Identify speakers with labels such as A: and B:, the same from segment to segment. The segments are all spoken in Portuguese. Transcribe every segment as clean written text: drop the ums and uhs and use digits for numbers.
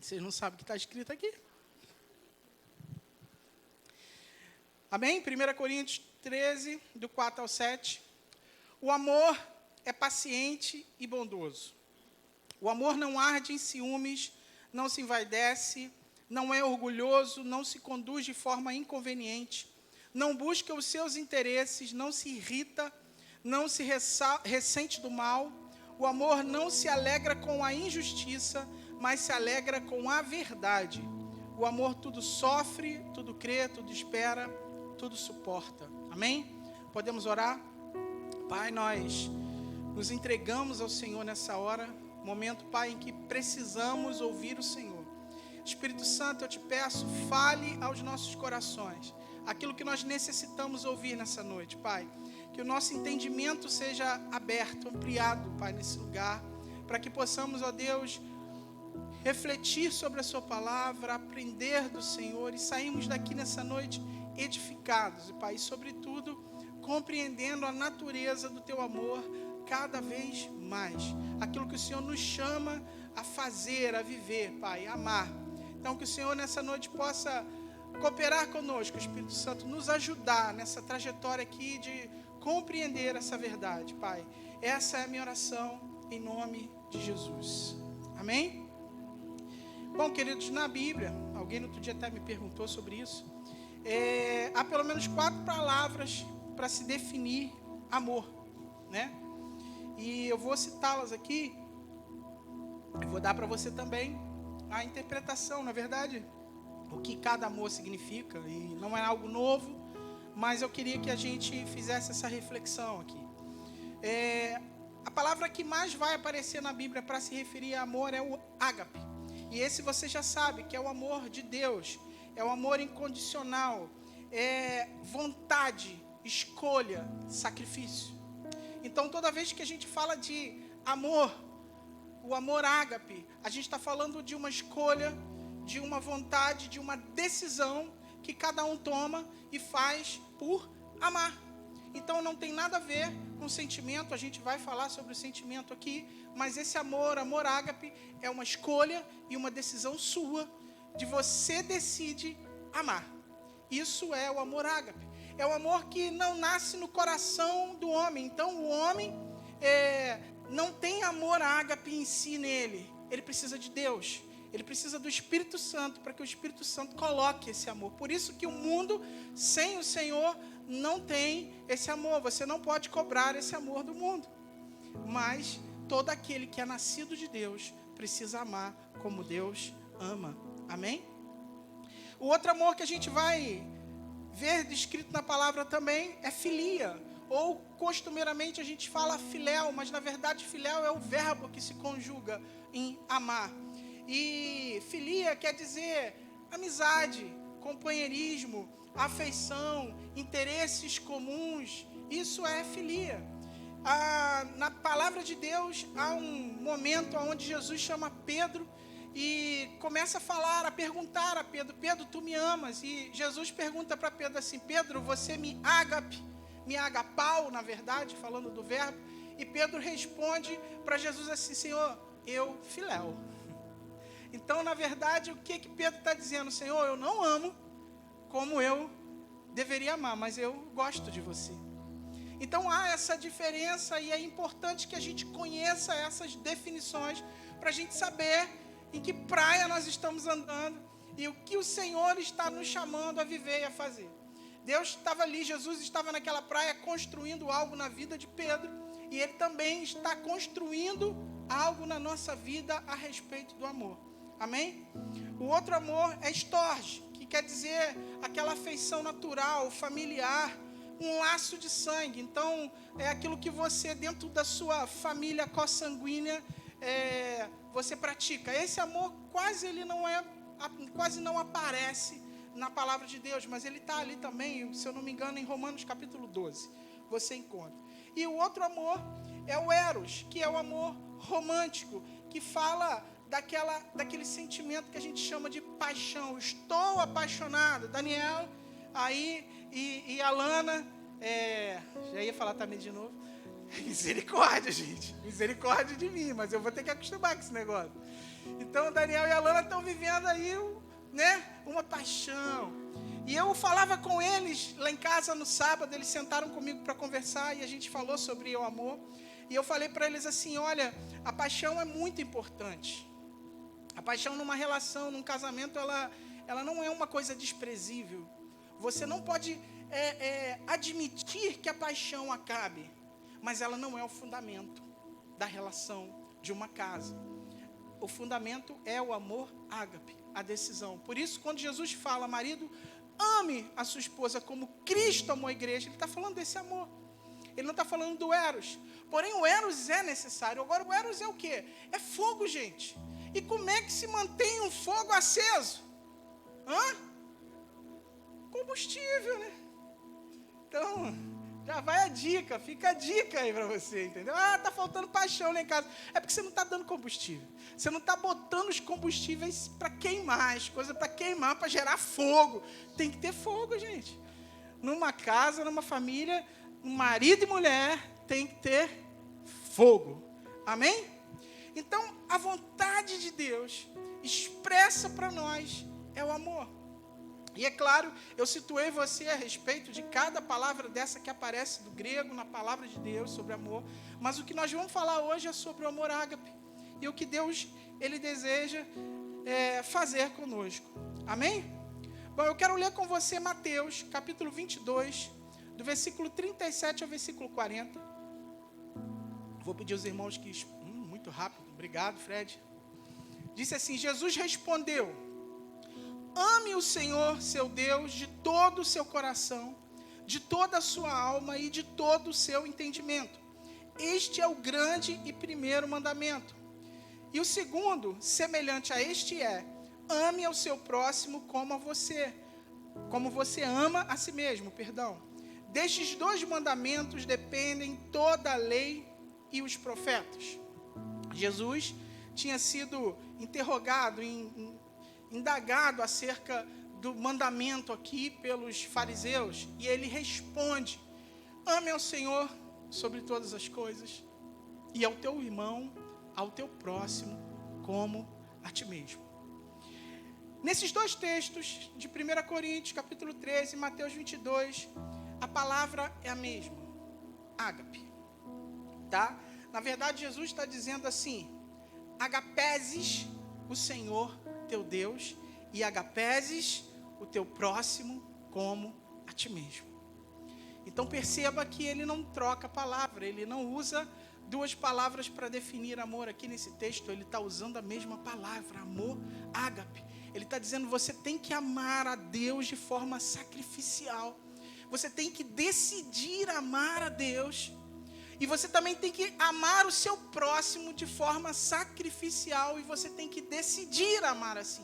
A: Vocês não sabem o que está escrito aqui. Amém? 1 Coríntios 13, do 4 ao 7. O amor é paciente e bondoso. O amor não arde em ciúmes, não se envaidece, não é orgulhoso, não se conduz de forma inconveniente, não busca os seus interesses, não se irrita, não se ressente do mal. O amor não se alegra com a injustiça, mas se alegra com a verdade. O amor tudo sofre, tudo crê, tudo espera, tudo suporta. Amém? Podemos orar? Pai, nós nos entregamos ao Senhor nessa hora, momento, Pai, em que precisamos ouvir o Senhor. Espírito Santo, eu te peço, fale aos nossos corações aquilo que nós necessitamos ouvir nessa noite, Pai. Que o nosso entendimento seja aberto, ampliado, Pai, nesse lugar, para que possamos, ó Deus, refletir sobre a sua palavra, aprender do Senhor e sairmos daqui nessa noite edificados, Pai, e sobretudo compreendendo a natureza do teu amor cada vez mais. Aquilo que o Senhor nos chama a fazer, a viver, Pai, a amar. Então, que o Senhor nessa noite possa cooperar conosco, Espírito Santo, nos ajudar nessa trajetória aqui de compreender essa verdade, Pai. Essa é a minha oração em nome de Jesus. Amém? Bom, queridos, na Bíblia, alguém no outro dia até me perguntou sobre isso, há pelo menos 4 palavras para se definir amor, né? E eu vou citá-las aqui, eu vou dar para você também a interpretação, na verdade, o que cada amor significa, e não é algo novo, mas eu queria que a gente fizesse essa reflexão aqui. A palavra que mais vai aparecer na Bíblia para se referir a amor é o ágape, e esse você já sabe que é o amor de Deus, é o amor incondicional, é vontade, escolha, sacrifício. Então, toda vez que a gente fala de amor, o amor ágape, a gente está falando de uma escolha, de uma vontade, de uma decisão que cada um toma e faz por amar. Então, não tem nada a ver com sentimento, a gente vai falar sobre o sentimento aqui, mas esse amor ágape, é uma escolha e uma decisão sua, de você decide amar. Isso é o amor ágape. É o amor que não nasce no coração do homem. Então, o homem não tem amor ágape em si nele. Ele precisa de Deus. Ele precisa do Espírito Santo para que o Espírito Santo coloque esse amor. Por isso que o mundo, sem o Senhor, não tem esse amor. Você não pode cobrar esse amor do mundo. Mas todo aquele que é nascido de Deus precisa amar como Deus ama. Amém? O outro amor que a gente vai ver descrito na palavra também é filia, ou costumeiramente a gente fala filéu, mas na verdade filéu é o verbo que se conjuga em amar. E filia quer dizer amizade, companheirismo, afeição, interesses comuns. Isso é filia. Na palavra de Deus há um momento onde Jesus chama Pedro e começa a falar, a perguntar a Pedro: Pedro, tu me amas? E Jesus pergunta para Pedro assim: Pedro, você me agapau, na verdade, falando do verbo. E Pedro responde para Jesus assim: Senhor, eu filéu. Então, na verdade, o que Pedro está dizendo? Senhor, eu não amo como eu deveria amar, mas eu gosto de você. Então, há essa diferença e é importante que a gente conheça essas definições para a gente saber em que praia nós estamos andando e o que o Senhor está nos chamando a viver e a fazer. Deus estava ali, Jesus estava naquela praia construindo algo na vida de Pedro, e Ele também está construindo algo na nossa vida a respeito do amor. Amém? O outro amor é storge, que quer dizer aquela afeição natural, familiar, um laço de sangue. Então, é aquilo que você, dentro da sua família consanguínea, você pratica. Esse amor quase não aparece na palavra de Deus, mas ele está ali também, se eu não me engano, em Romanos capítulo 12, você encontra. E o outro amor é o eros, que é o amor romântico, que fala daquele sentimento que a gente chama de paixão. Estou apaixonado. Daniel, aí, e a Lana, já ia falar também de novo. Misericórdia, gente. Misericórdia de mim, mas eu vou ter que acostumar com esse negócio. Então, o Daniel e a Lana estão vivendo aí, né, uma paixão. E eu falava com eles lá em casa no sábado, eles sentaram comigo para conversar e a gente falou sobre o amor. E eu falei para eles assim, olha, a paixão é muito importante. A paixão numa relação, num casamento, ela não é uma coisa desprezível. Você não pode admitir que a paixão acabe, mas ela não é o fundamento da relação de uma casa. O fundamento é o amor ágape, a decisão. Por isso, quando Jesus fala, marido, ame a sua esposa como Cristo amou a igreja, ele está falando desse amor. Ele não está falando do eros. Porém, o eros é necessário. Agora, o eros é o quê? É fogo, gente. E como é que se mantém um fogo aceso? Combustível, né? Então, já vai a dica, fica a dica aí para você, entendeu? Tá faltando paixão lá em casa. É porque você não está dando combustível. Você não está botando os combustíveis para queimar, as coisas para queimar, para gerar fogo. Tem que ter fogo, gente. Numa casa, numa família, marido e mulher, tem que ter fogo. Amém? Então, a vontade de Deus expressa para nós é o amor. E é claro, eu situei você a respeito de cada palavra dessa que aparece do grego na palavra de Deus sobre amor. Mas o que nós vamos falar hoje é sobre o amor ágape. E o que Deus, Ele deseja fazer conosco. Amém? Bom, eu quero ler com você Mateus, capítulo 22, do versículo 37 ao versículo 40. Vou pedir aos irmãos que... muito rápido. Obrigado, Fred. Disse assim, Jesus respondeu, ame o Senhor, seu Deus, de todo o seu coração, de toda a sua alma e de todo o seu entendimento. Este é o grande e primeiro mandamento. E o segundo, semelhante a este ame ao seu próximo como você ama a si mesmo, Destes 2 mandamentos dependem toda a lei e os profetas. Jesus tinha sido interrogado, indagado acerca do mandamento aqui pelos fariseus, e ele responde, ame ao Senhor sobre todas as coisas, e ao teu irmão, ao teu próximo, como a ti mesmo. Nesses 2 textos, de 1 Coríntios, capítulo 13, e Mateus 22, a palavra é a mesma, ágape, tá? Na verdade, Jesus está dizendo assim, agapeses o Senhor teu Deus e agapeses o teu próximo como a ti mesmo. Então perceba que ele não troca a palavra, ele não usa 2 palavras para definir amor. Aqui nesse texto ele está usando a mesma palavra, amor, ágape. Ele está dizendo, você tem que amar a Deus de forma sacrificial. Você tem que decidir amar a Deus. E você também tem que amar o seu próximo de forma sacrificial. E você tem que decidir amar assim.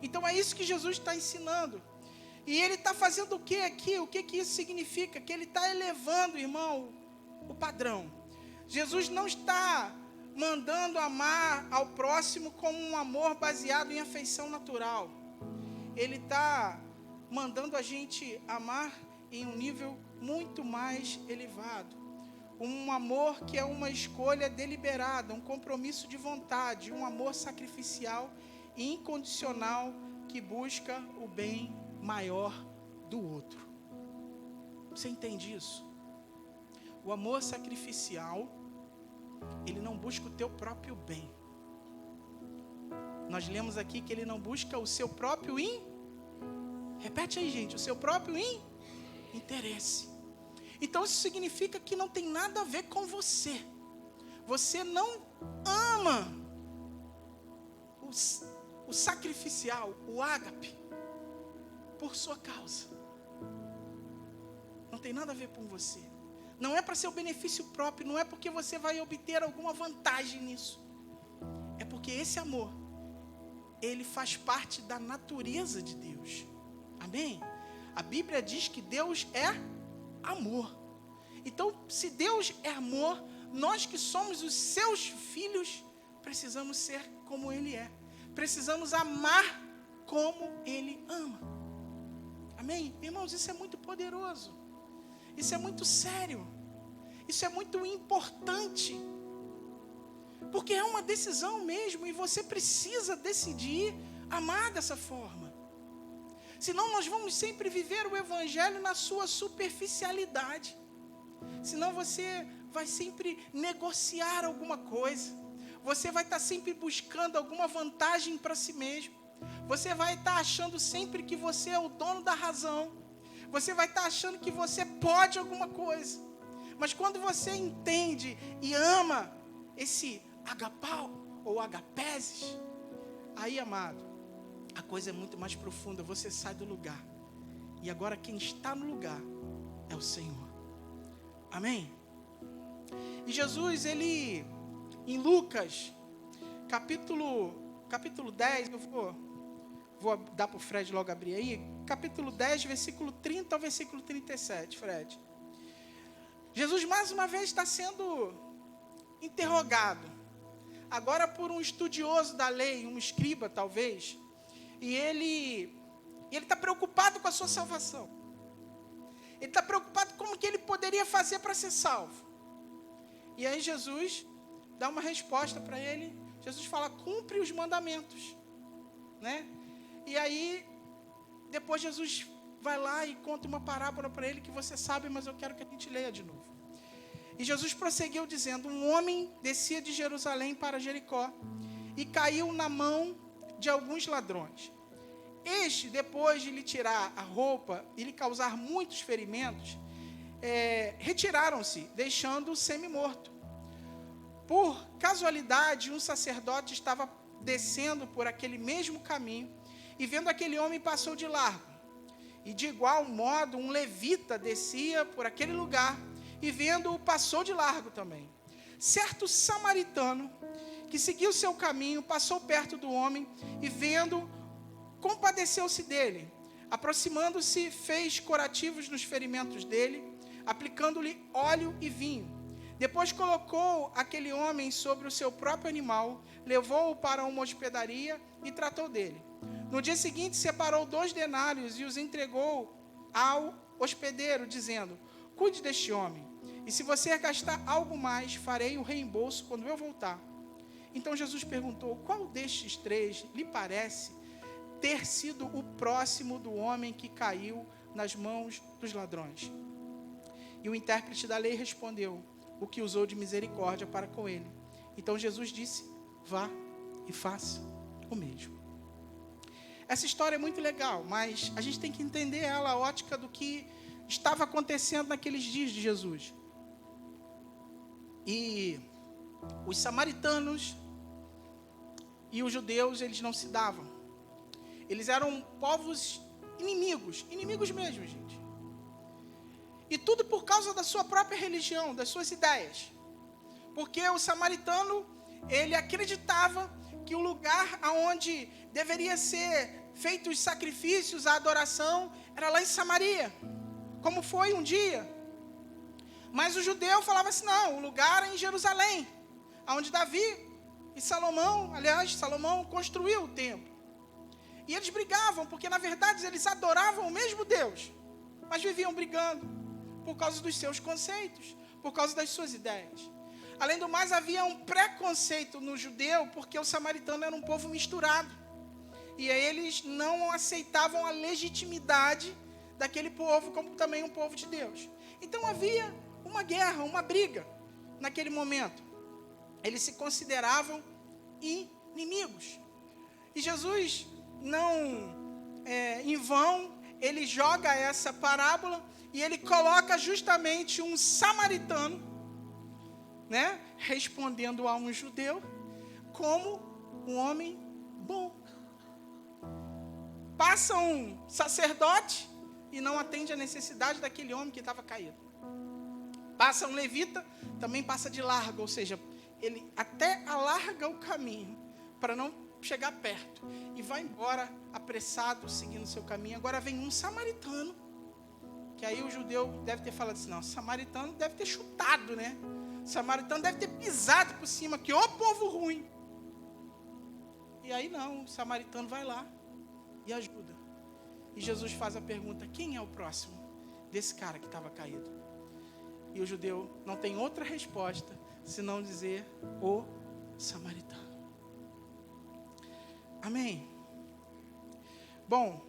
A: Então é isso que Jesus está ensinando. E ele está fazendo o que aqui? O que isso significa? Que ele está elevando, irmão, o padrão. Jesus não está mandando amar ao próximo como um amor baseado em afeição natural. Ele está mandando a gente amar em um nível muito mais elevado. Um amor que é uma escolha deliberada, um compromisso de vontade, um amor sacrificial e incondicional que busca o bem maior do outro. Você entende isso? O amor sacrificial, ele não busca o teu próprio bem. Nós lemos aqui que ele não busca o seu próprio repete aí, gente, o seu próprio interesse. Então isso significa que não tem nada a ver com você. Você não ama o sacrificial, o ágape, por sua causa. Não tem nada a ver com você. Não é para seu benefício próprio, não é porque você vai obter alguma vantagem nisso. É porque esse amor, ele faz parte da natureza de Deus. Amém? A Bíblia diz que Deus é amor. Então, se Deus é amor, nós que somos os seus filhos, precisamos ser como Ele é. Precisamos amar como Ele ama. Amém? Irmãos, isso é muito poderoso. Isso é muito sério. Isso é muito importante. Porque é uma decisão mesmo, e você precisa decidir amar dessa forma. Senão nós vamos sempre viver o evangelho na sua superficialidade. Senão você vai sempre negociar alguma coisa. Você vai estar sempre buscando alguma vantagem para si mesmo. Você vai estar achando sempre que você é o dono da razão. Você vai estar achando que você pode alguma coisa. Mas quando você entende e ama esse agapau ou agapeses, aí, amado, a coisa é muito mais profunda. Você sai do lugar. E agora quem está no lugar é o Senhor. Amém? E Jesus, ele, em Lucas, capítulo 10, eu vou dar para o Fred logo abrir aí, capítulo 10, versículo 30 ao versículo 37, Fred. Jesus, mais uma vez, está sendo interrogado, agora por um estudioso da lei, um escriba, talvez, e ele está preocupado com a sua salvação. Ele está preocupado com o que ele poderia fazer para ser salvo. E aí Jesus dá uma resposta para ele. Jesus fala, cumpre os mandamentos, né? E aí, depois Jesus vai lá e conta uma parábola para ele que você sabe, mas eu quero que a gente leia de novo. E Jesus prosseguiu dizendo, um homem descia de Jerusalém para Jericó e caiu na mão de alguns ladrões. Este, depois de lhe tirar a roupa e lhe causar muitos ferimentos, retiraram-se, deixando-o semi-morto. Por casualidade, um sacerdote estava descendo por aquele mesmo caminho e vendo aquele homem passou de largo. E de igual modo, um levita descia por aquele lugar e vendo-o passou de largo também. Certo samaritano que seguiu seu caminho passou perto do homem e vendo, compadeceu-se dele. Aproximando-se, fez curativos nos ferimentos dele, aplicando-lhe óleo e vinho. Depois colocou aquele homem sobre o seu próprio animal, levou-o para uma hospedaria e tratou dele. No dia seguinte, separou 2 denários e os entregou ao hospedeiro, dizendo, cuide deste homem, e se você gastar algo mais, farei o reembolso quando eu voltar. Então Jesus perguntou, qual destes 3 lhe parece ter sido o próximo do homem que caiu nas mãos dos ladrões? E o intérprete da lei respondeu, o que usou de misericórdia para com ele. Então Jesus disse, vá e faça o mesmo. Essa história é muito legal, mas a gente tem que entender ela, a ótica do que estava acontecendo naqueles dias de Jesus. E os samaritanos e os judeus, eles não se davam. Eles eram povos inimigos mesmo, gente. E tudo por causa da sua própria religião, das suas ideias. Porque o samaritano, ele acreditava que o lugar onde deveria ser feitos os sacrifícios, a adoração, era lá em Samaria, como foi um dia. Mas o judeu falava assim, não, o lugar é em Jerusalém, onde Davi e Salomão construiu o templo. E eles brigavam, porque na verdade eles adoravam o mesmo Deus, mas viviam brigando por causa dos seus conceitos, por causa das suas ideias. Além do mais, havia um preconceito no judeu, porque o samaritano era um povo misturado. E aí eles não aceitavam a legitimidade daquele povo, como também um povo de Deus. Então havia uma guerra, uma briga naquele momento. Eles se consideravam inimigos. E Jesus, em vão, ele joga essa parábola e ele coloca justamente um samaritano, né, respondendo a um judeu como um homem bom. Passa um sacerdote e não atende a necessidade daquele homem que estava caído. Passa um levita, também passa de largo, ou seja, ele até alarga o caminho para não chegar perto e vai embora apressado, seguindo o seu caminho. Agora vem um samaritano, que aí o judeu deve ter falado assim, não, samaritano deve ter chutado, né? Samaritano deve ter pisado por cima, que ô povo ruim. E aí não, o samaritano vai lá e ajuda. E Jesus faz a pergunta, quem é o próximo desse cara que estava caído? E o judeu não tem outra resposta, senão dizer, o samaritano. Amém? Bom,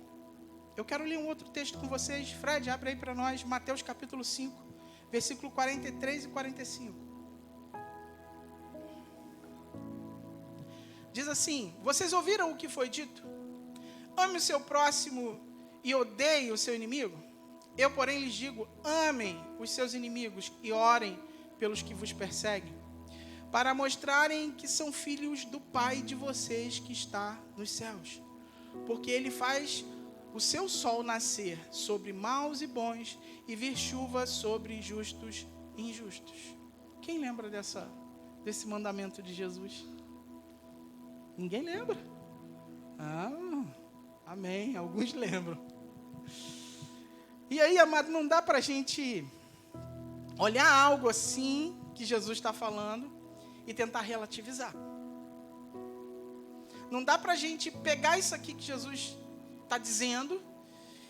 A: eu quero ler um outro texto com vocês. Fred, abre aí para nós, Mateus capítulo 5, versículo 43 e 45. Diz assim: vocês ouviram o que foi dito? Ame o seu próximo e odeie o seu inimigo? Eu, porém, lhes digo, amem os seus inimigos e orem pelos que vos perseguem, para mostrarem que são filhos do Pai de vocês que está nos céus. Porque Ele faz o seu sol nascer sobre maus e bons e vir chuva sobre justos e injustos. Quem lembra desse mandamento de Jesus? Ninguém lembra? Amém, alguns lembram. E aí, amado, não dá para a gente olhar algo assim que Jesus está falando e tentar relativizar. Não dá para a gente pegar isso aqui que Jesus está dizendo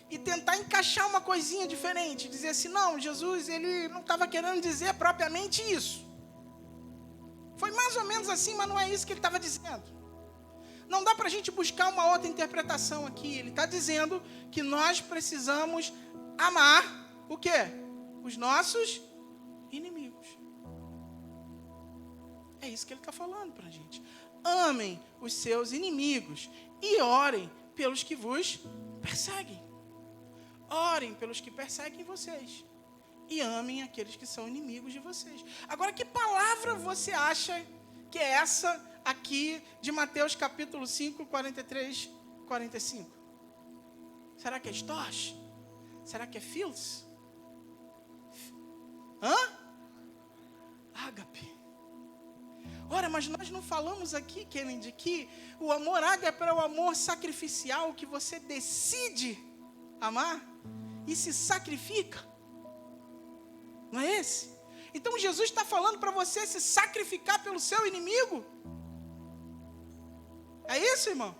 A: e tentar encaixar uma coisinha diferente, dizer assim, não, Jesus, ele não estava querendo dizer propriamente isso. Foi mais ou menos assim, mas não é isso que ele estava dizendo. Não dá para a gente buscar uma outra interpretação aqui. Ele está dizendo que nós precisamos amar o quê? Os nossos inimigos. É isso que ele está falando para a gente. Amem os seus inimigos e orem pelos que vos perseguem. Orem pelos que perseguem vocês. E amem aqueles que são inimigos de vocês. Agora, que palavra você acha que é essa aqui de Mateus capítulo 5, 43, 45? Será que é estos? Será que é filos? Ágape. Ora, mas nós não falamos aqui, Kennedy, que o amor ágape é o amor sacrificial que você decide amar e se sacrifica. Não é esse? Então Jesus está falando para você se sacrificar pelo seu inimigo. É isso, irmão?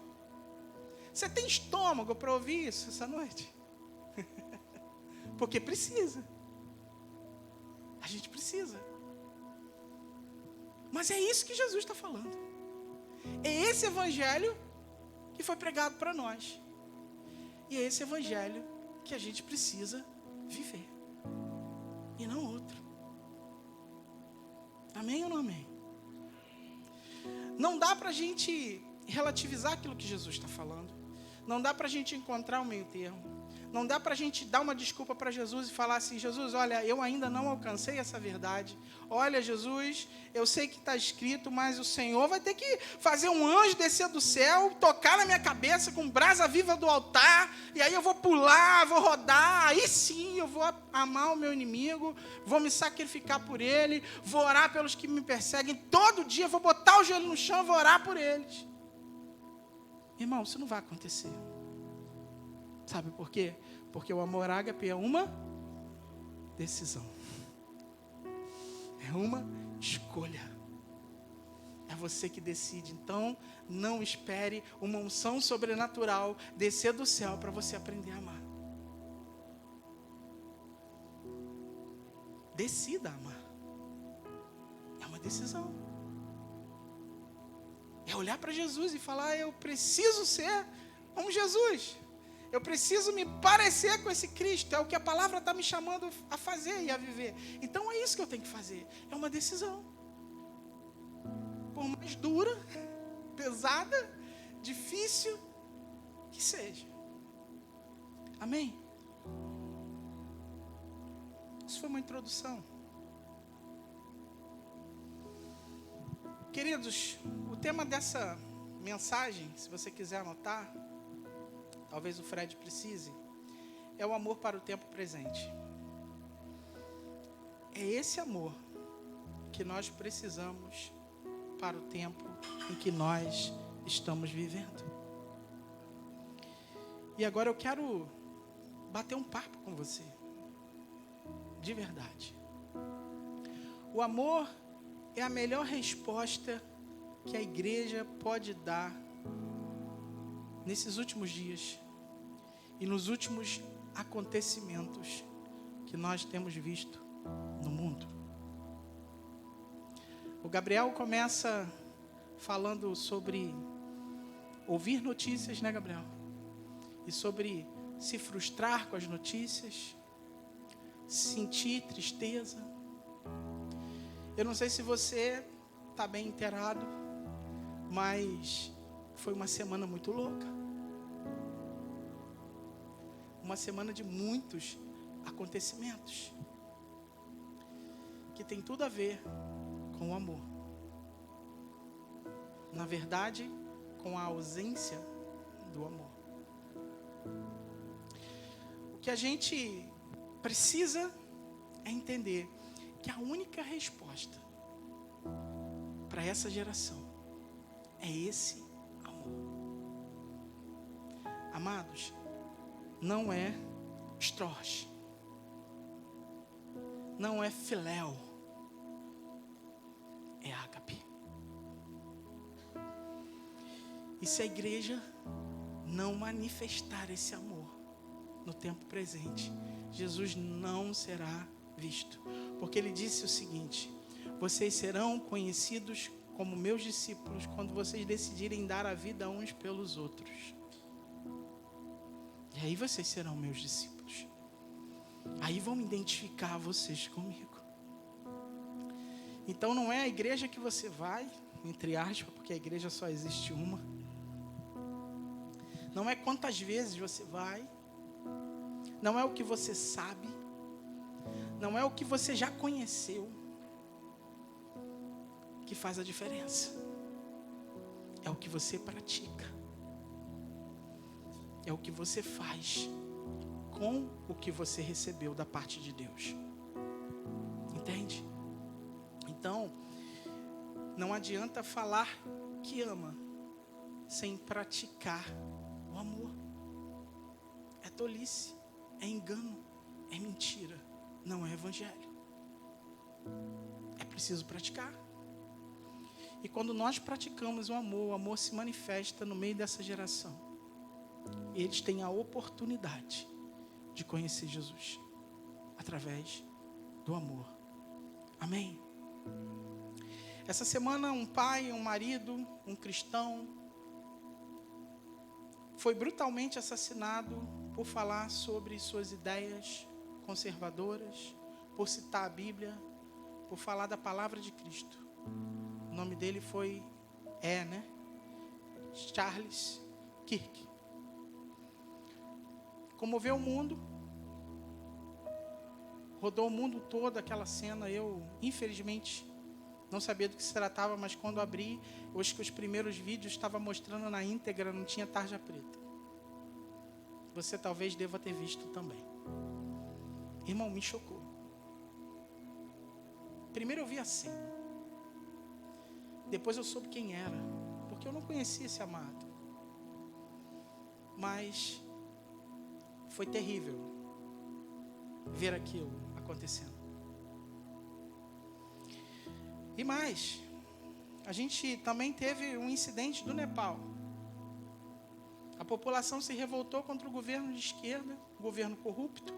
A: Você tem estômago para ouvir isso essa noite? Porque precisa. A gente precisa. Mas é isso que Jesus está falando. É esse evangelho que foi pregado para nós. E é esse evangelho que a gente precisa viver. E não outro. Amém ou não amém? Não dá para a gente relativizar aquilo que Jesus está falando. Não dá para a gente encontrar um meio termo. Não dá para a gente dar uma desculpa para Jesus e falar assim, Jesus, olha, eu ainda não alcancei essa verdade. Olha, Jesus, eu sei que está escrito, mas o Senhor vai ter que fazer um anjo descer do céu, tocar na minha cabeça com brasa viva do altar, e aí eu vou pular, vou rodar, aí sim eu vou amar o meu inimigo, vou me sacrificar por ele, vou orar pelos que me perseguem, todo dia vou botar o joelho no chão e vou orar por eles. Irmão, isso não vai acontecer. Sabe por quê? Porque o amor ágape é uma decisão. É uma escolha. É você que decide. Então, não espere uma unção sobrenatural descer do céu para você aprender a amar. Decida amar. É uma decisão. É olhar para Jesus e falar, eu preciso ser como Jesus. Eu preciso me parecer com esse Cristo. É o que a palavra está me chamando a fazer e a viver. Então é isso que eu tenho que fazer. É uma decisão. Por mais dura, pesada, difícil que seja. Amém? Isso foi uma introdução. Queridos, o tema dessa mensagem, se você quiser anotar, talvez o Fred precise, é o amor para o tempo presente. É esse amor que nós precisamos para o tempo em que nós estamos vivendo. E agora eu quero bater um papo com você, de verdade. O amor é a melhor resposta que a igreja pode dar nesses últimos dias e nos últimos acontecimentos que nós temos visto no mundo. O Gabriel começa falando sobre ouvir notícias, né, Gabriel? E sobre se frustrar com as notícias, sentir tristeza. Eu não sei se você está bem inteirado, mas foi uma semana muito louca. Uma semana de muitos acontecimentos que tem tudo a ver com o amor. Na verdade, com a ausência do amor. O que a gente precisa é entender que a única resposta para essa geração é esse amor. Amados, não é estroge, não é filéu, é ágape. E se a igreja não manifestar esse amor no tempo presente, Jesus não será visto. Porque ele disse o seguinte: vocês serão conhecidos como meus discípulos quando vocês decidirem dar a vida uns pelos outros. E aí vocês serão meus discípulos. Aí vão identificar vocês comigo. Então não é a igreja que você vai, entre aspas, porque a igreja só existe uma. Não é quantas vezes você vai. Não é o que você sabe. Não é o que você já conheceu que faz a diferença. É o que você pratica. É o que você faz com o que você recebeu da parte de Deus. Entende? Então, não adianta falar que ama sem praticar o amor. É tolice, é engano, é mentira, não é evangelho. É preciso praticar. E quando nós praticamos o amor se manifesta no meio dessa geração. Eles têm a oportunidade de conhecer Jesus através do amor. Amém? Essa semana um pai, um marido, um cristão foi brutalmente assassinado por falar sobre suas ideias conservadoras, por citar a Bíblia, por falar da palavra de Cristo. O nome dele foi Charles Kirk. Comoveu o mundo, rodou o mundo todo aquela cena. Eu, infelizmente, não sabia do que se tratava, mas quando abri, eu acho que os primeiros vídeos estavam mostrando na íntegra, não tinha tarja preta. Você talvez deva ter visto também. Irmão, me chocou. Primeiro eu vi a cena. Depois eu soube quem era, porque eu não conhecia esse amado. Mas foi terrível ver aquilo acontecendo. E mais, a gente também teve um incidente do Nepal. A população se revoltou contra o governo de esquerda, um governo corrupto,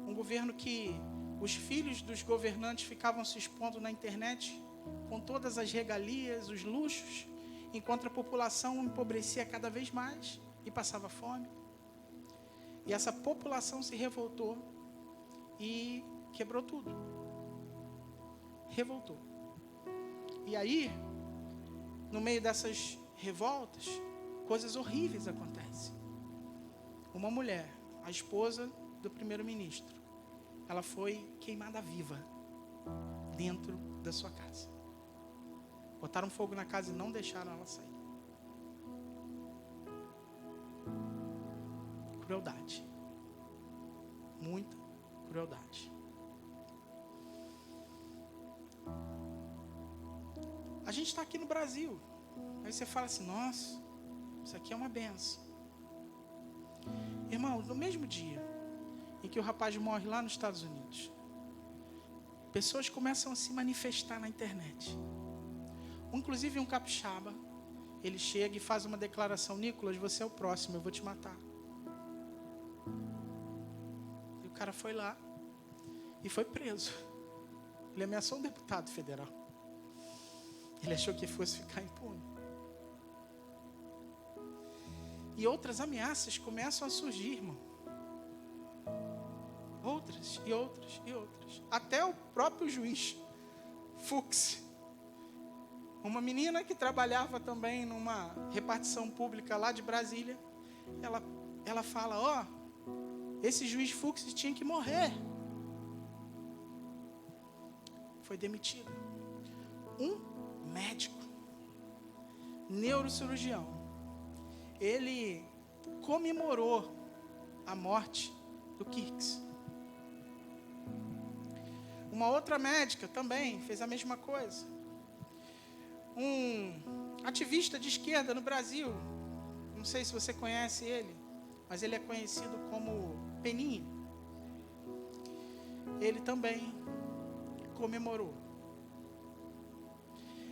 A: um governo que os filhos dos governantes ficavam se expondo na internet com todas as regalias, os luxos, enquanto a população empobrecia cada vez mais e passava fome. E essa população se revoltou e quebrou tudo. Revoltou. E aí, no meio dessas revoltas, coisas horríveis acontecem. Uma mulher, a esposa do primeiro-ministro, ela foi queimada viva dentro da sua casa. Botaram fogo na casa e não deixaram ela sair. Crueldade. Muita crueldade. A gente está aqui no Brasil. Aí você fala assim: nossa, isso aqui é uma benção. Irmão, no mesmo dia em que o rapaz morre lá nos Estados Unidos, pessoas começam a se manifestar na internet. Inclusive um capixaba, ele chega e faz uma declaração: Nicolas, você é o próximo, eu vou te matar. E o cara foi lá e foi preso. Ele ameaçou um deputado federal. Ele achou que fosse ficar impune. E outras ameaças começam a surgir, irmão. Outras, e outras, e outras. Até o próprio juiz Fux, uma menina que trabalhava também numa repartição pública lá de Brasília, ela fala, esse juiz Fux tinha que morrer. Foi demitido. Um médico, neurocirurgião, ele comemorou a morte do Kirks. Uma outra médica também fez a mesma coisa. Um ativista de esquerda no Brasil, não sei se você conhece ele, mas ele é conhecido como Peninha. Ele também comemorou.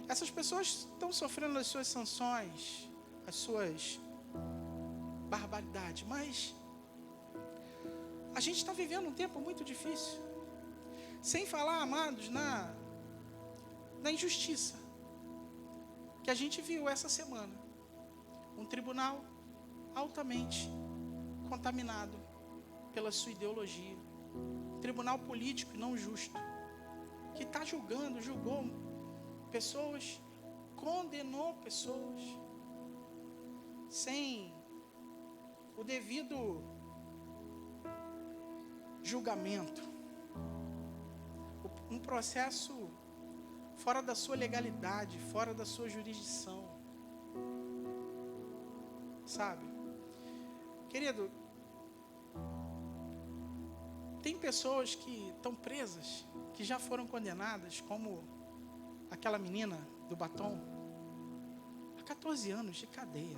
A: Essas pessoas estão sofrendo as suas sanções, as suas barbaridades, mas a gente está vivendo um tempo muito difícil. Sem falar, amados, na injustiça que a gente viu essa semana. Um tribunal altamente contaminado pela sua ideologia. Um tribunal político e não justo, que está julgou pessoas, condenou pessoas, sem o devido julgamento. Um processo fora da sua legalidade, fora da sua jurisdição. Sabe? Querido, tem pessoas que estão presas, que já foram condenadas, como aquela menina do batom, a 14 anos de cadeia.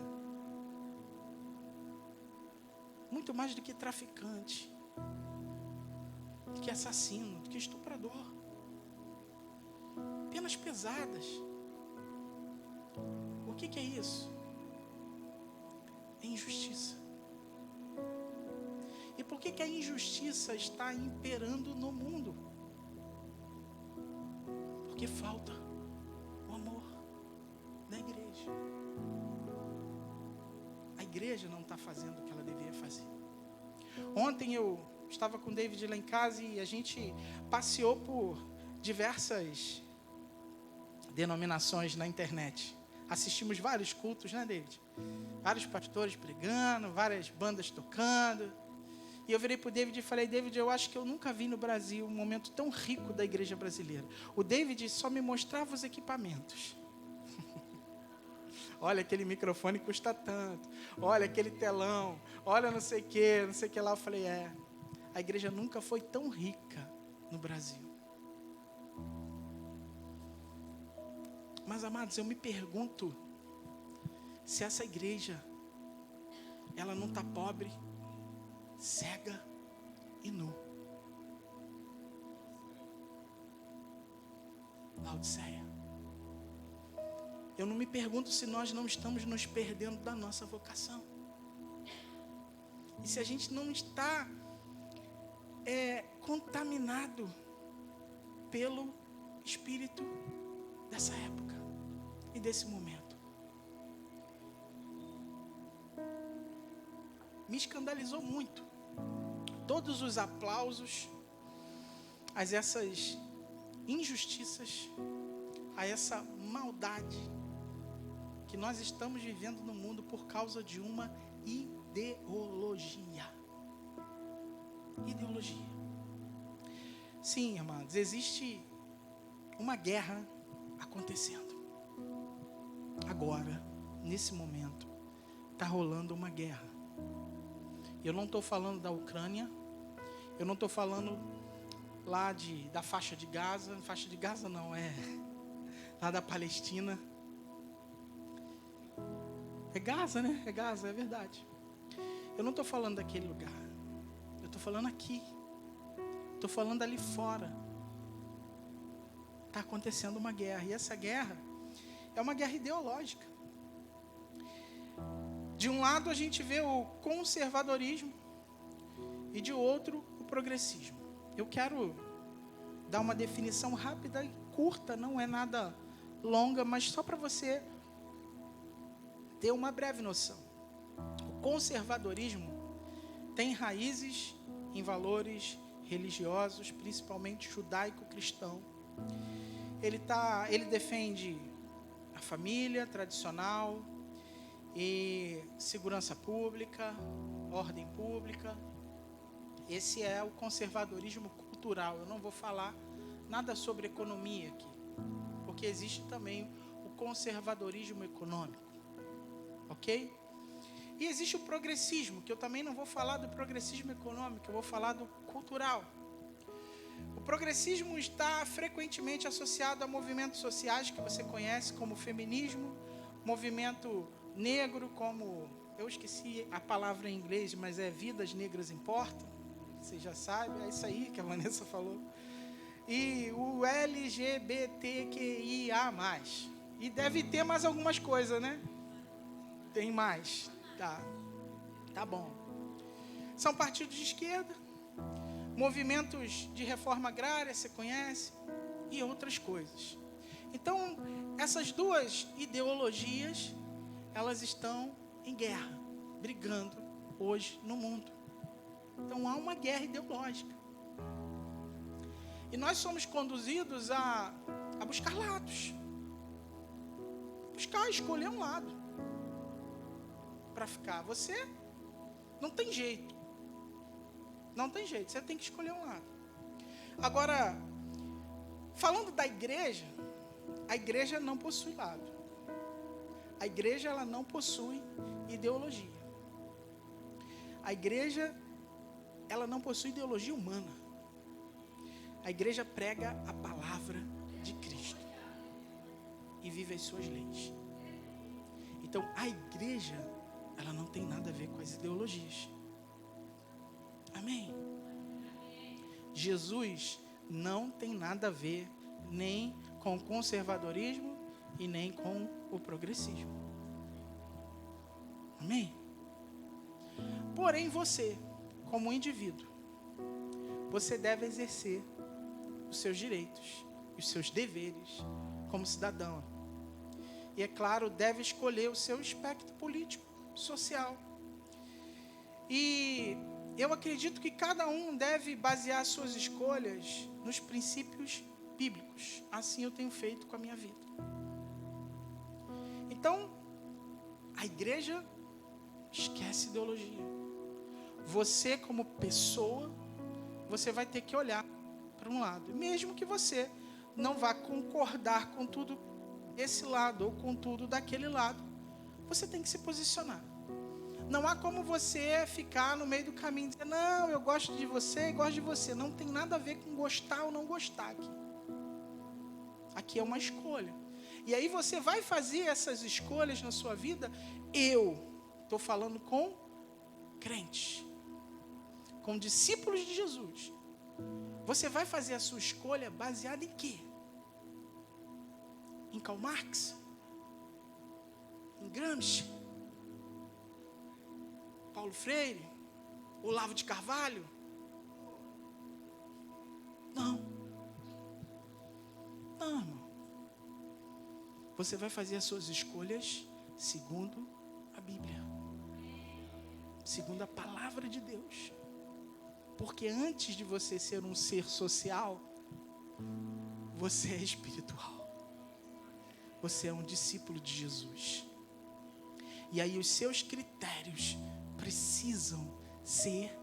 A: Muito mais do que traficante, do que assassino, do que estuprador. Penas pesadas. O que é isso? É injustiça. E por que a injustiça está imperando no mundo? Porque falta o amor da igreja. A igreja não está fazendo o que ela deveria fazer. Ontem eu estava com o David lá em casa e a gente passeou por diversas denominações na internet. Assistimos vários cultos, né, David? Vários pastores pregando, várias bandas tocando. E eu virei para o David e falei, David, eu acho que eu nunca vi no Brasil um momento tão rico da igreja brasileira. O David só me mostrava os equipamentos. Olha, aquele microfone custa tanto. Olha, aquele telão. Olha, não sei o que lá. Eu falei, a igreja nunca foi tão rica no Brasil. Mas, amados, eu me pergunto se essa igreja, ela não está pobre, cega e nu. Laodiceia. Eu não me pergunto se nós não estamos nos perdendo da nossa vocação. E se a gente não está contaminado pelo espírito dessa época e desse momento. Me escandalizou muito todos os aplausos a essas injustiças, a essa maldade que nós estamos vivendo no mundo por causa de uma ideologia. Ideologia. Sim, amados, existe uma guerra acontecendo. Agora, nesse momento, está rolando uma guerra. Eu não estou falando da Ucrânia, eu não estou falando lá da faixa de Gaza, faixa de Gaza não, lá da Palestina. É Gaza, né? É Gaza, é verdade. Eu não estou falando daquele lugar. Eu estou falando aqui. Estou falando ali fora. Está acontecendo uma guerra. E essa guerra é uma guerra ideológica. De um lado a gente vê o conservadorismo e de outro o progressismo. Eu quero dar uma definição rápida e curta, não é nada longa, mas só para você ter uma breve noção. O conservadorismo tem raízes em valores religiosos, principalmente judaico-cristão. Ele defende a família tradicional e segurança pública, ordem pública. Esse é o conservadorismo cultural. Eu não vou falar nada sobre economia aqui, porque existe também o conservadorismo econômico, ok? E existe o progressismo, que eu também não vou falar do progressismo econômico, eu vou falar do cultural. O progressismo está frequentemente associado a movimentos sociais que você conhece, como o feminismo, movimento negro, como, eu esqueci a palavra em inglês, mas é Vidas Negras Importam, você já sabe, é isso aí que a Vanessa falou. E o LGBTQIA+. E deve ter mais algumas coisas, né? Tem mais. Tá bom. São partidos de esquerda, movimentos de reforma agrária, você conhece, e outras coisas. Então, essas duas ideologias, elas estão em guerra, brigando hoje no mundo. Então, há uma guerra ideológica. E nós somos conduzidos a buscar lados. Escolher um lado. Para ficar. Você não tem jeito. Não tem jeito, você tem que escolher um lado. Agora, falando da igreja, a igreja não possui lado. A igreja, ela não possui ideologia. A igreja, ela não possui ideologia humana. A igreja prega a palavra de Cristo e vive as suas leis. Então, a igreja, ela não tem nada a ver com as ideologias. Amém? Jesus não tem nada a ver nem com o conservadorismo e nem com o progressismo. Amém? Porém, você, como indivíduo, você deve exercer os seus direitos e os seus deveres como cidadão. E, é claro, deve escolher o seu espectro político, social. E eu acredito que cada um deve basear suas escolhas nos princípios bíblicos. Assim eu tenho feito com a minha vida. Então, a igreja esquece ideologia. Você, como pessoa, você vai ter que olhar para um lado. Mesmo que você não vá concordar com tudo desse lado ou com tudo daquele lado, você tem que se posicionar. Não há como você ficar no meio do caminho e dizer, não, eu gosto de você e gosto de você. Não tem nada a ver com gostar ou não gostar aqui. Aqui é uma escolha. E aí você vai fazer essas escolhas na sua vida. Eu estou falando com crentes, com discípulos de Jesus. Você vai fazer a sua escolha baseada em quê? Em Karl Marx? Em Gramsci? Paulo Freire? Olavo de Carvalho? Não. Não, irmão. Você vai fazer as suas escolhas segundo a Bíblia. Segundo a palavra de Deus. Porque antes de você ser um ser social, você é espiritual. Você é um discípulo de Jesus. E aí os seus critérios precisam ser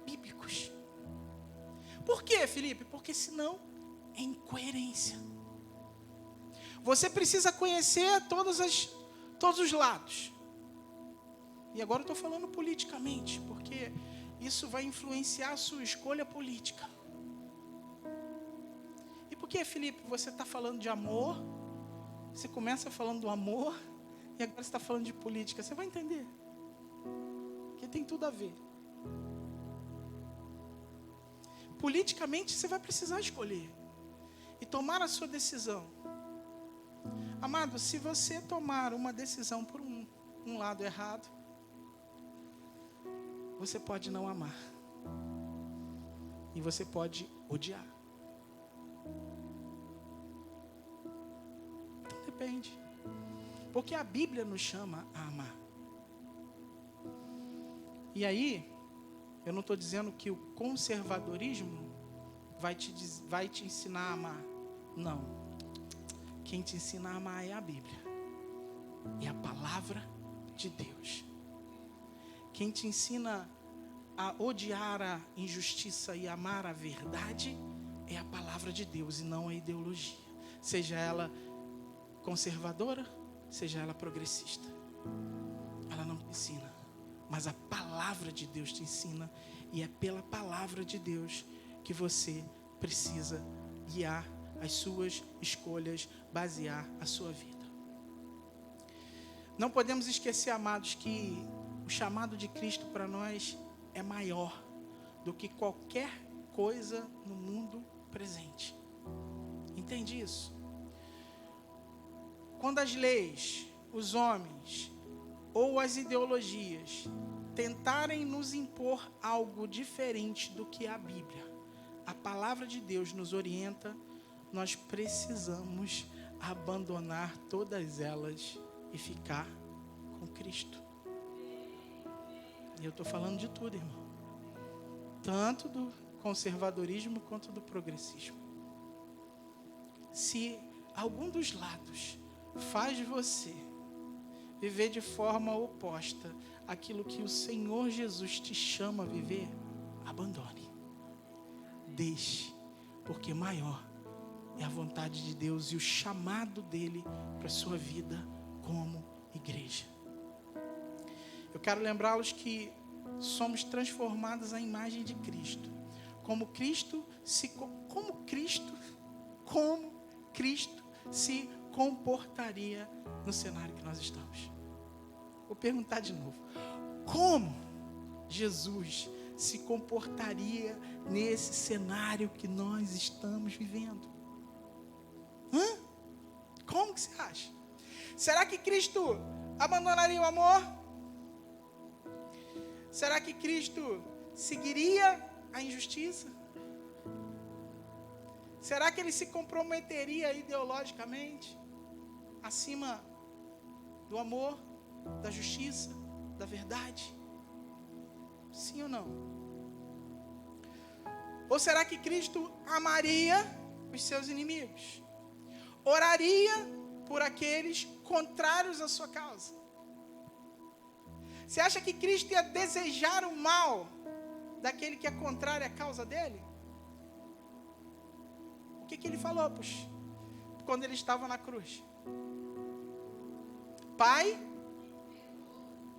A: bíblicos. Por quê, Felipe? Porque senão é incoerência. Você precisa conhecer todos os lados. E agora eu estou falando politicamente, porque isso vai influenciar a sua escolha política. E por que, Felipe, você está falando de amor? Você começa falando do amor e agora você está falando de política. Você vai entender. Porque tem tudo a ver. Politicamente, você vai precisar escolher e tomar a sua decisão. Amado, se você tomar uma decisão por um lado errado, você pode não amar. E você pode odiar. Então entende. Porque a Bíblia nos chama a amar. E aí, eu não estou dizendo que o conservadorismo vai te ensinar a amar. Não. Quem te ensina a amar é a Bíblia. É a palavra de Deus. Quem te ensina a odiar a injustiça e amar a verdade é a palavra de Deus e não a ideologia. Seja ela conservadora, seja ela progressista. Ela não te ensina, mas a palavra de Deus te ensina, e é pela palavra de Deus que você precisa guiar as suas escolhas, basear a sua vida. Não podemos esquecer, amados, que o chamado de Cristo para nós é maior do que qualquer coisa no mundo presente. Entende isso? Quando as leis, os homens ou as ideologias tentarem nos impor algo diferente do que a Bíblia, a palavra de Deus nos orienta, nós precisamos abandonar todas elas e ficar com Cristo. E eu estou falando de tudo, irmão. Tanto do conservadorismo quanto do progressismo. Se algum dos lados faz você viver de forma oposta àquilo que o Senhor Jesus te chama a viver, abandone. Deixe, porque maior é a vontade de Deus e o chamado dele para a sua vida como igreja. Eu quero lembrá-los que somos transformados à imagem de Cristo. Como Cristo se comportaria no cenário que nós estamos. Vou perguntar de novo. Como Jesus se comportaria nesse cenário que nós estamos vivendo? Como que você acha? Será que Cristo abandonaria o amor? Será que Cristo seguiria a injustiça? Será que ele se comprometeria ideologicamente acima do amor, da justiça, da verdade? Sim ou não? Ou será que Cristo amaria os seus inimigos? Oraria por aqueles contrários à sua causa? Você acha que Cristo ia desejar o mal daquele que é contrário à causa dele? O que ele falou, puxa, quando ele estava na cruz? Pai,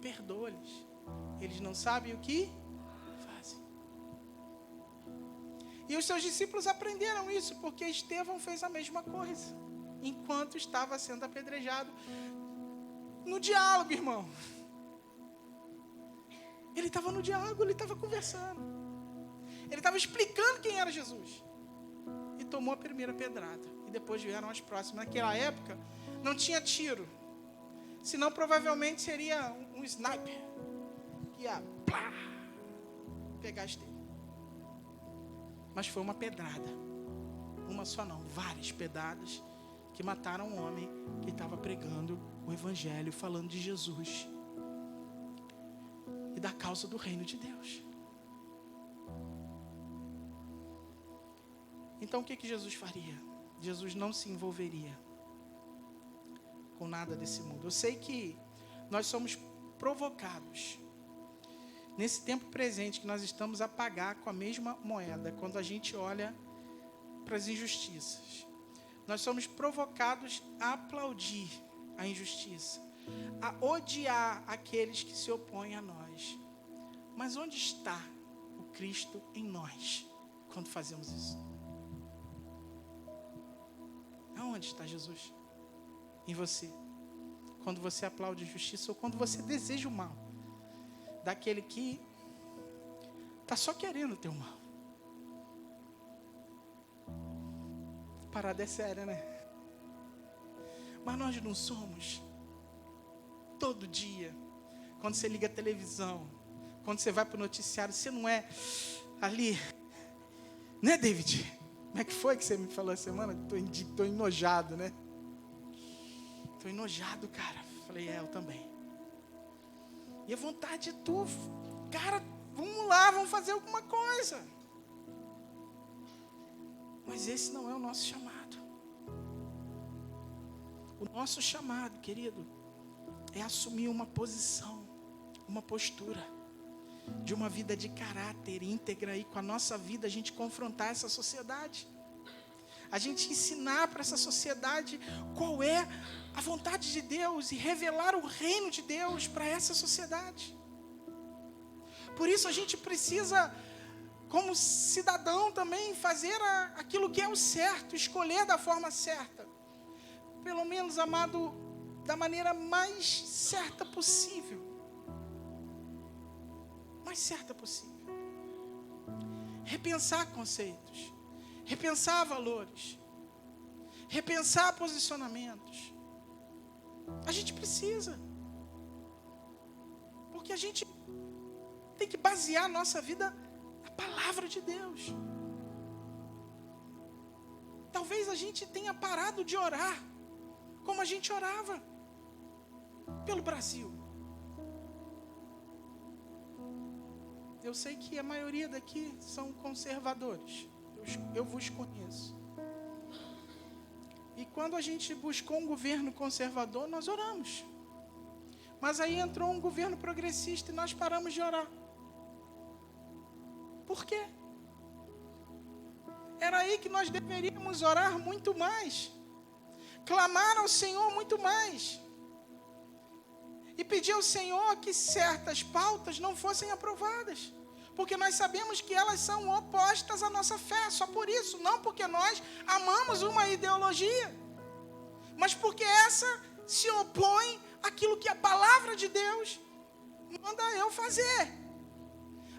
A: perdoa-lhes. Eles não sabem o que fazem. E os seus discípulos aprenderam isso, porque Estevão fez a mesma coisa, enquanto estava sendo apedrejado. No diálogo, irmão. Ele estava no diálogo, ele estava conversando. Ele estava explicando quem era Jesus. E tomou a primeira pedrada. E depois vieram as próximas. Naquela época, não tinha tiro. Senão, provavelmente, seria um sniper. Que ia pegar Estevão. Mas foi uma pedrada. Uma só não, várias pedradas que mataram um homem que estava pregando o Evangelho, falando de Jesus e da causa do reino de Deus. Então o que Jesus faria? Jesus não se envolveria com nada desse mundo. Eu sei que nós somos provocados nesse tempo presente que nós estamos a pagar com a mesma moeda, quando a gente olha para as injustiças. Nós somos provocados a aplaudir a injustiça, a odiar aqueles que se opõem a nós. Mas onde está o Cristo em nós quando fazemos isso? Aonde está Jesus em você? Quando você aplaude a injustiça ou quando você deseja o mal daquele que está só querendo o teu mal. A parada é séria, né? Mas nós não somos todo dia, quando você liga a televisão, quando você vai para o noticiário, você não é ali, né, David? Como é que foi que você me falou essa semana? Estou enojado, né? Estou enojado, cara. Falei, eu também. E a vontade de tu, cara, vamos lá, vamos fazer alguma coisa. Mas esse não é o nosso chamado. O nosso chamado, querido, é assumir uma posição, uma postura de uma vida de caráter íntegra, e com a nossa vida a gente confrontar essa sociedade. A gente ensinar para essa sociedade qual é a vontade de Deus e revelar o reino de Deus para essa sociedade. Por isso a gente precisa, como cidadão também, fazer aquilo que é o certo, escolher da forma certa. Pelo menos, amado, da maneira mais certa possível. Mais certa possível. Repensar conceitos. Repensar valores. Repensar posicionamentos. A gente precisa. Porque a gente tem que basear a nossa vida na palavra de Deus. Talvez a gente tenha parado de orar como a gente orava pelo Brasil. Eu sei que a maioria daqui são conservadores. Eu vos conheço. E quando a gente buscou um governo conservador, nós oramos. Mas aí entrou um governo progressista e nós paramos de orar. Por quê? Era aí que nós deveríamos orar muito mais. Clamar ao Senhor muito mais. E pedir ao Senhor que certas pautas não fossem aprovadas. Porque nós sabemos que elas são opostas à nossa fé. Só por isso. Não porque nós amamos uma ideologia. Mas porque essa se opõe àquilo que a palavra de Deus manda eu fazer.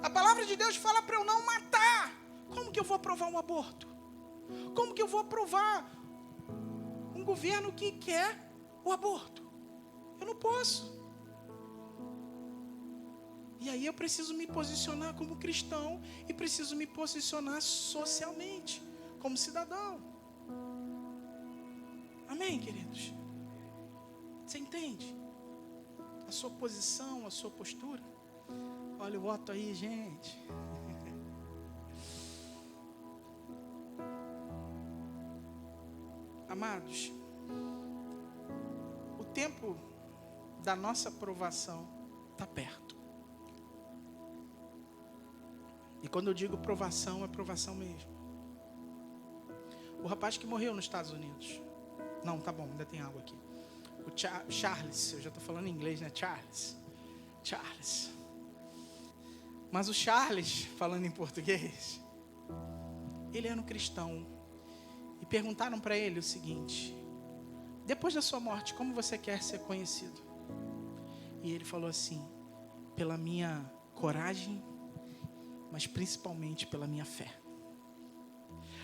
A: A palavra de Deus fala para eu não matar. Como que eu vou aprovar um aborto? Como que eu vou aprovar um governo que quer o aborto? Eu não posso. E aí eu preciso me posicionar como cristão e preciso me posicionar socialmente, como cidadão. Amém, queridos? Você entende? A sua posição, a sua postura. Olha o voto aí, gente. Amados, o tempo da nossa aprovação está perto. E quando eu digo provação, é provação mesmo. O rapaz que morreu nos Estados Unidos. Não, tá bom, ainda tem água aqui. O Charles, eu já estou falando em inglês, né? Charles. Mas o Charles, falando em português, ele era um cristão. E perguntaram para ele o seguinte: depois da sua morte, como você quer ser conhecido? E ele falou assim: pela minha coragem, mas principalmente pela minha fé.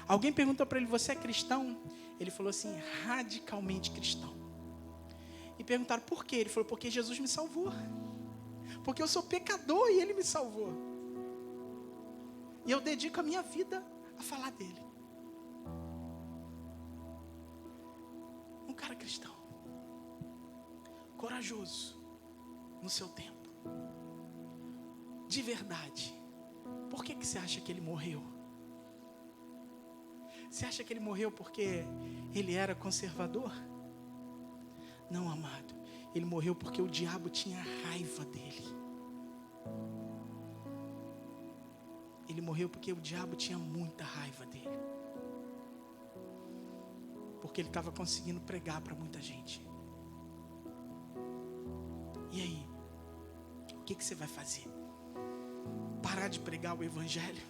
A: Alguém perguntou para ele: você é cristão? Ele falou assim: radicalmente cristão. E perguntaram por quê? Ele falou: porque Jesus me salvou. Porque eu sou pecador e Ele me salvou. E eu dedico a minha vida a falar dele. Um cara cristão, corajoso no seu tempo, de verdade. Por que você acha que ele morreu? Você acha que ele morreu porque ele era conservador? Não, amado. Ele morreu porque o diabo tinha raiva dele. Ele morreu porque o diabo tinha muita raiva dele. Porque ele estava conseguindo pregar para muita gente. E aí? O que você vai fazer? Parar de pregar o evangelho?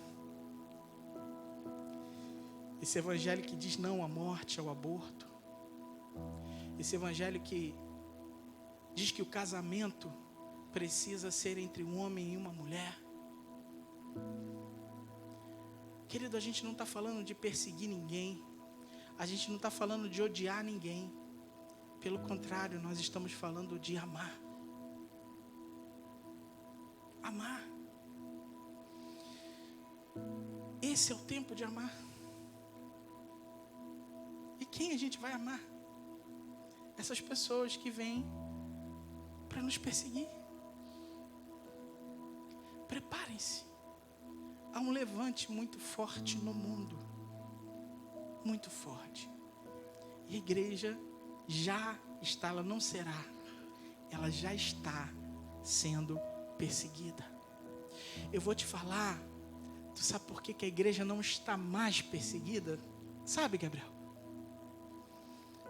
A: Esse evangelho que diz não à morte, ao aborto. Esse evangelho que diz que o casamento precisa ser entre um homem e uma mulher. Querido, a gente não está falando de perseguir ninguém. A gente não está falando de odiar ninguém. Pelo contrário, nós estamos falando de amar. Amar. Esse é o tempo de amar. E quem a gente vai amar? essas pessoas que vêm para nos perseguir. Preparem-se. Há um levante muito forte no mundo. Muito forte. E a igreja já está, ela não será. Ela já está sendo perseguida. Eu vou te falar, tu sabe por que a igreja não está mais perseguida? Sabe, Gabriel?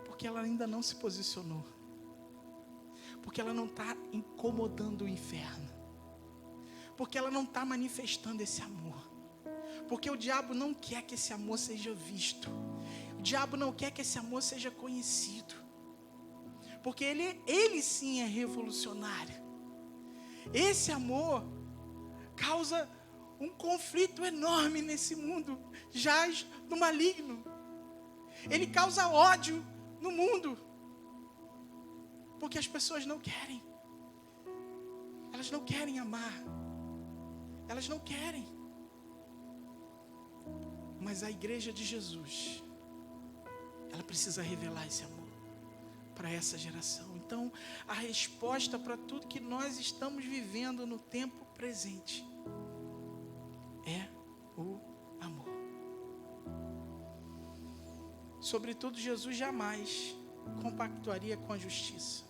A: Porque ela ainda não se posicionou. Porque ela não está incomodando o inferno. Porque ela não está manifestando esse amor. Porque o diabo não quer que esse amor seja visto. O diabo não quer que esse amor seja conhecido. Porque ele sim é revolucionário. Esse amor causa um conflito enorme nesse mundo. Jaz no maligno. Ele causa ódio no mundo. Porque as pessoas não querem. Elas não querem amar. Elas não querem. Mas a igreja de Jesus, ela precisa revelar esse amor para essa geração. Então, a resposta para tudo que nós estamos vivendo no tempo presente é o amor. Sobretudo, Jesus jamais compactuaria com a justiça.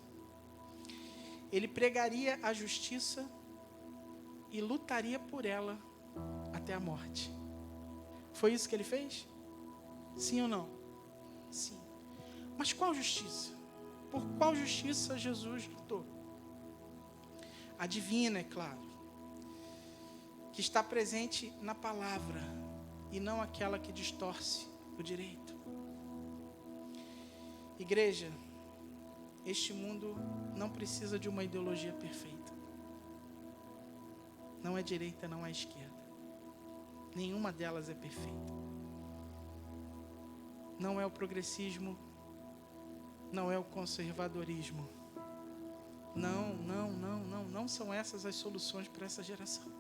A: Ele pregaria a justiça e lutaria por ela até a morte. Foi isso que ele fez? Sim ou não? Sim. Mas qual justiça? Por qual justiça Jesus lutou? A divina, é claro, que está presente na palavra e não aquela que distorce o direito. Igreja, este mundo não precisa de uma ideologia perfeita. Não é direita, não é esquerda. Nenhuma delas é perfeita. Não é o progressismo, não é o conservadorismo. Não são essas as soluções para essa geração.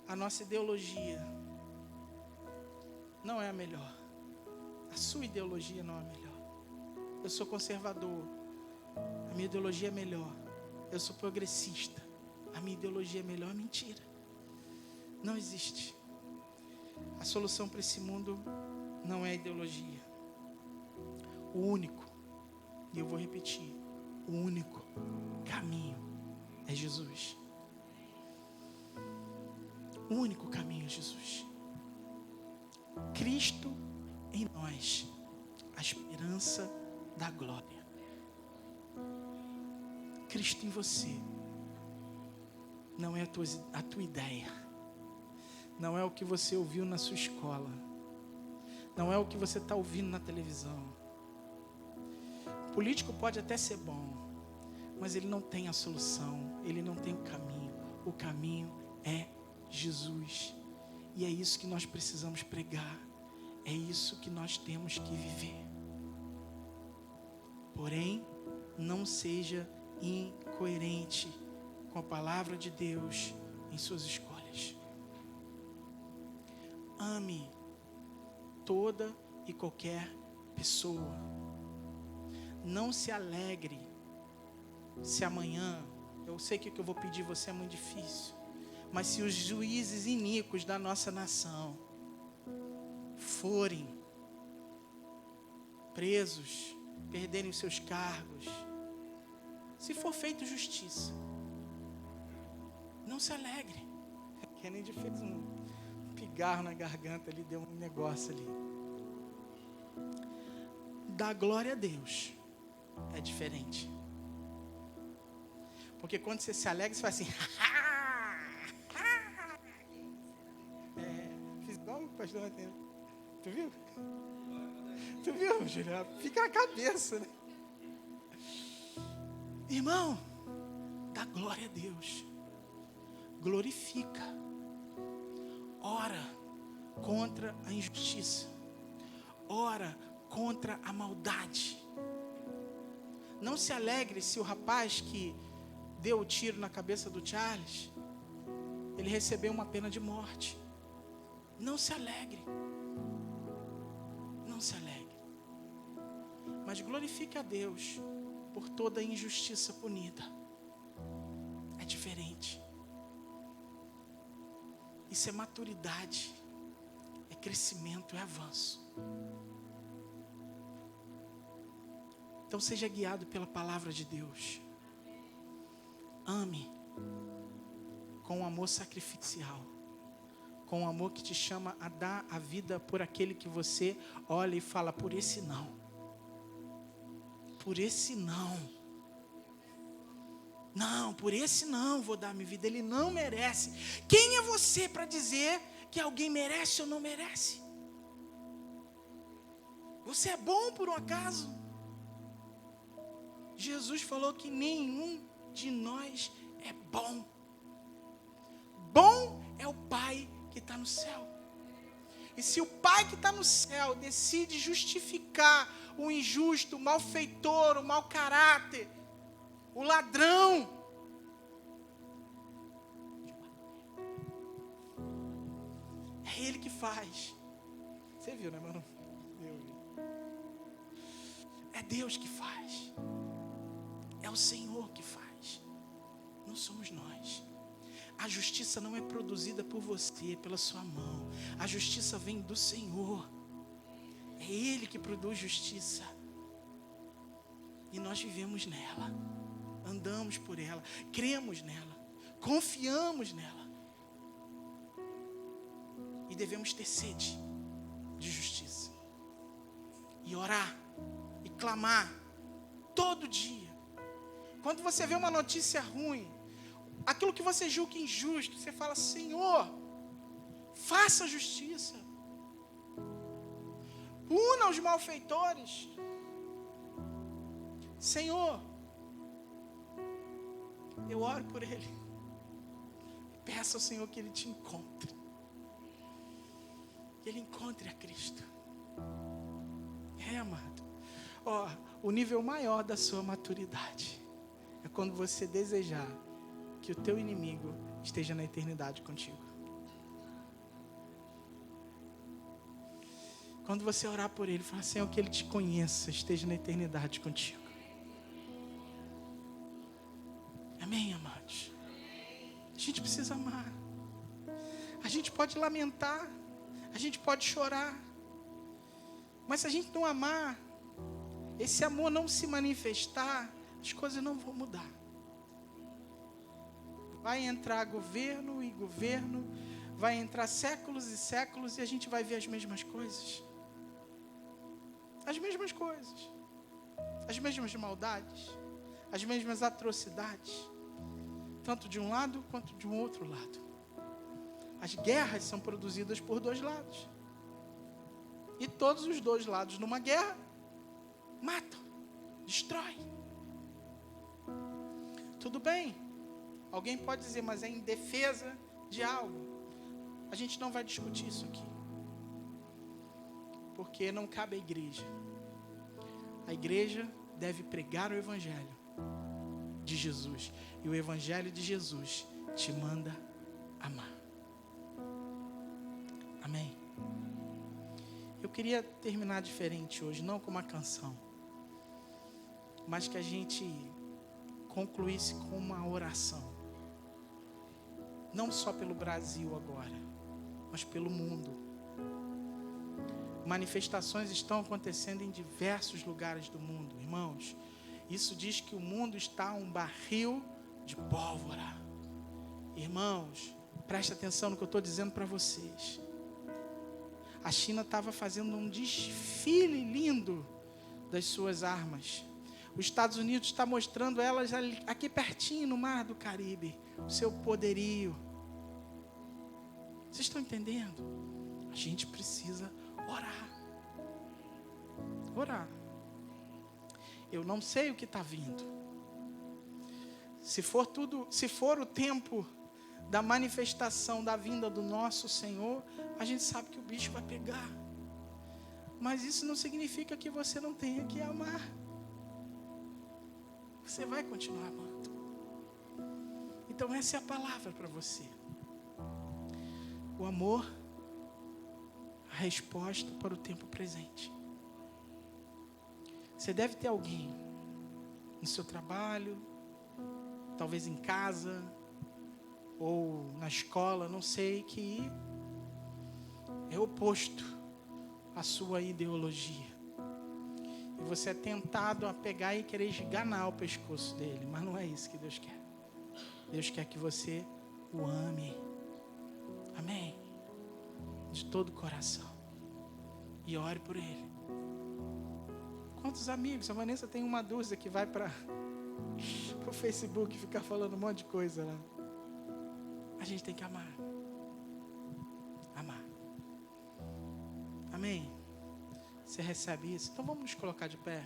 A: A nossa ideologia não é a melhor. A sua ideologia não é a melhor. Eu sou conservador, a minha ideologia é melhor. Eu sou progressista, a minha ideologia é melhor. Mentira. Não existe. A solução para esse mundo não é a ideologia. O único, e eu vou repetir, o único caminho é Jesus. O único caminho é Jesus. Cristo em nós, a esperança da glória. Cristo em você, não é a tua ideia, não é o que você ouviu na sua escola, não é o que você está ouvindo na televisão. O político pode até ser bom, mas ele não tem a solução, ele não tem o caminho é Jesus, e é isso que nós precisamos pregar, é isso que nós temos que viver. Porém, não seja incoerente com a palavra de Deus em suas escolhas. Ame toda e qualquer pessoa. Não se alegre se amanhã, eu sei que o que eu vou pedir você é muito difícil, mas se os juízes iníquos da nossa nação forem presos, perderem os seus cargos, se for feito justiça, não se alegre. Kennedy fez um pigarro na garganta ali, deu um negócio ali. Dar glória a Deus é diferente. Porque quando você se alegra, você faz assim. Fiz igual o pastor Antônio. Tu viu? Tu viu, Juliano? Fica na cabeça, né? Irmão, dá glória a Deus. Glorifica. Ora contra a injustiça. Ora contra a maldade. Não se alegre se o rapaz que deu o tiro na cabeça do Charles, ele recebeu uma pena de morte. Não se alegre. Não se alegre. mas glorifique a Deus por toda a injustiça punida. É diferente. Isso é maturidade, é crescimento, é avanço. Então seja guiado pela palavra de Deus. Ame com um amor sacrificial, com um amor que te chama a dar a vida por aquele que você olha e fala, por esse não. Por esse não. Não, por esse não vou dar minha vida, ele não merece. Quem é você para dizer que alguém merece ou não merece? Você é bom por um acaso? Jesus falou que nenhum de nós é bom. Bom é o Pai que está no céu. E se o Pai que está no céu decide justificar o injusto, o malfeitor, o mau caráter, o ladrão, é Ele que faz. Você viu, né, mano? É Deus que faz. É o Senhor que faz. Não somos nós. A justiça não é produzida por você, pela sua mão. A justiça vem do Senhor. É Ele que produz justiça. E nós vivemos nela. Andamos por ela. Cremos nela. Confiamos nela. E devemos ter sede de justiça. E orar. E clamar. Todo dia. Quando você vê uma notícia ruim, aquilo que você julga injusto, você fala, Senhor, faça justiça. Una os malfeitores. Senhor, eu oro por ele. Peço ao Senhor que ele te encontre. Que ele encontre a Cristo. Amado. O nível maior da sua maturidade é quando você desejar que o teu inimigo esteja na eternidade contigo. Quando você orar por ele, falar, Senhor, que ele te conheça, esteja na eternidade contigo. Amém, amados? A gente precisa amar. A gente pode lamentar, a gente pode chorar, mas se a gente não amar, esse amor não se manifestar, as coisas não vão mudar. Vai entrar governo e governo, vai entrar séculos e séculos e a gente vai ver as mesmas coisas. As mesmas coisas. As mesmas maldades. As mesmas atrocidades. Tanto de um lado quanto de um outro lado. As guerras são produzidas por dois lados. E todos os dois lados numa guerra matam, destroem. Tudo bem. Alguém pode dizer, mas é em defesa de algo. A gente não vai discutir isso aqui. Porque não cabe à igreja. A igreja deve pregar o Evangelho de Jesus. E o Evangelho de Jesus te manda amar. Amém? Eu queria terminar diferente hoje, não com uma canção, mas que a gente concluísse com uma oração. Não só pelo Brasil agora, mas pelo mundo. Manifestações estão acontecendo em diversos lugares do mundo, irmãos. Isso diz que o mundo está um barril de pólvora. Irmãos, preste atenção no que eu estou dizendo para vocês. A China estava fazendo um desfile lindo das suas armas. Os Estados Unidos está mostrando elas aqui pertinho no Mar do Caribe, o seu poderio. Vocês estão entendendo? A gente precisa orar. Orar. Eu não sei o que está vindo. Se for o tempo da manifestação da vinda do nosso Senhor, a gente sabe que o bicho vai pegar. Mas isso não significa que você não tenha que amar. Você vai continuar amando. Então essa é a palavra para você. O amor, a resposta para o tempo presente. Você deve ter alguém no seu trabalho, talvez em casa, ou na escola, não sei, que é oposto à sua ideologia. E você é tentado a pegar e querer esganar o pescoço dele, mas não é isso que Deus quer. Deus quer que você o ame. Amém? De todo o coração. E ore por ele. Quantos amigos? A Vanessa tem uma dúzia que vai para o Facebook ficar falando um monte de coisa lá. A gente tem que amar. Amar. Amém? Você recebe isso? Então vamos nos colocar de pé.